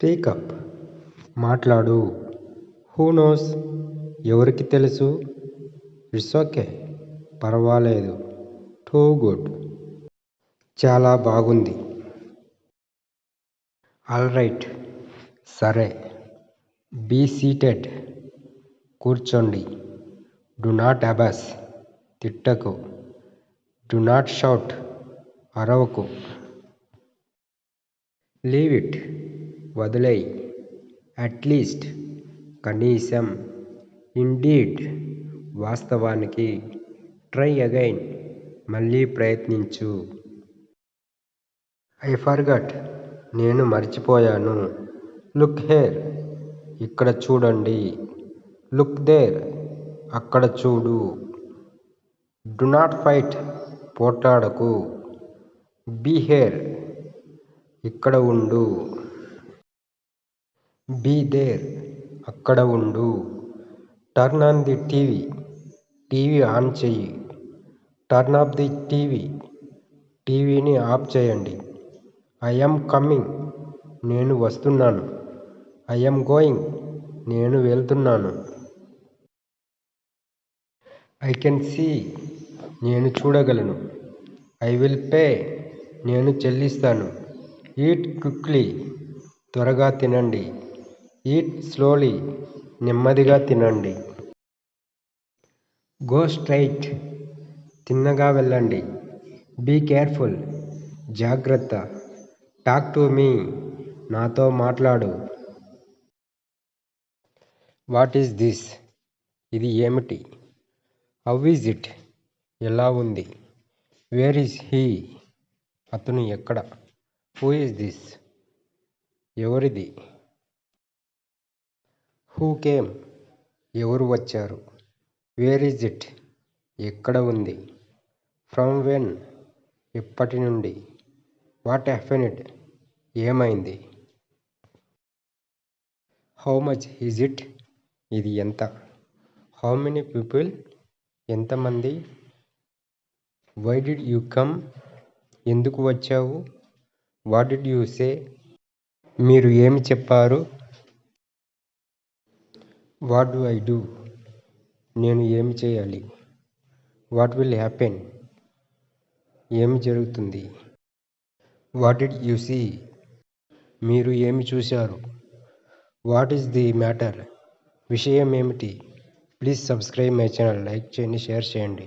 Speak up మాట్లాడు. Who knows ఎవరికి తెలుసు. ఇట్స్ ఓకే పర్వాలేదు. టూ గుడ్ చాలా బాగుంది. ఆల్రైట్ సరే. బీ సీటెడ్ కూర్చోండి. డు నాట్ అబాస్ తిట్టకు. డు నాట్ షౌట్ అరవకు. లీవ్ ఇట్ వదిలేయ్. అట్లీస్ట్ కనీసం. ఇండీడ్ వాస్తవానికి. ట్రై అగైన్ మళ్ళీ ప్రయత్నించు. ఐ ఫర్గాట్ నేను మర్చిపోయాను. లుక్ హియర్ ఇక్కడ చూడండి. లుక్ దేర్ అక్కడ చూడు. డు నాట్ ఫైట్ పోట్లాడకు. బీ హియర్ ఇక్కడ ఉండు. బీ దేర్ అక్కడ ఉండు. Turn on the TV TV ఆన్ చెయ్యి. టర్న్ ఆఫ్ ది టీవీ టీవీని ఆఫ్ చేయండి. ఐ యామ్ కమింగ్ నేను వస్తున్నాను. ఐ యామ్ గోయింగ్ నేను వెళ్తున్నాను. ఐ కెన్ సీ నేను చూడగలను. ఐ విల్ పే నేను చెల్లిస్తాను. ఈట్ క్విక్లీ త్వరగా తినండి. ఈట్ స్లోలీ నెమ్మదిగా తినండి. గో స్ట్రైట్ తిన్నగా వెళ్ళండి. బీ కేర్ఫుల్ జాగ్రత్త. టాక్ టు మీ నాతో మాట్లాడు. వాట్ ఈస్ దిస్ ఇది ఏమిటి. హౌ ఈజ్ ఇట్ ఎలా ఉంది. వేర్ ఈజ్ హీ అతను ఎక్కడ. హూ ఈజ్ దిస్ ఎవరిది. హూ కేమ్ ఎవరు వచ్చారు. వేర్ ఈజ్ ఇట్ ఎక్కడ ఉంది. ఫ్రమ్ వెన్ ఎప్పటి నుండి. వాట్ హ్యాపెనెడ్ ఏమైంది. హౌ మచ్ ఈజ్ ఇట్ ఇది ఎంత. హౌ మెనీ పీపుల్ ఎంతమంది. వై డిడ్ యూ కమ్ ఎందుకు వచ్చావు. వాట్ డిడ్ యూ సే మీరు ఏమి చెప్పారు. వాట్ డు ఐ డూ నేను ఏమి చేయాలి. వాట్ విల్ హ్యాపెన్ ఏమి జరుగుతుంది. వాట్ డిడ్ యూ సీ మీరు ఏమి చూశారు. వాట్ ఈస్ ది మ్యాటర్ విషయం ఏమిటి. Please subscribe my channel like చేయండి షేర్ చేయండి.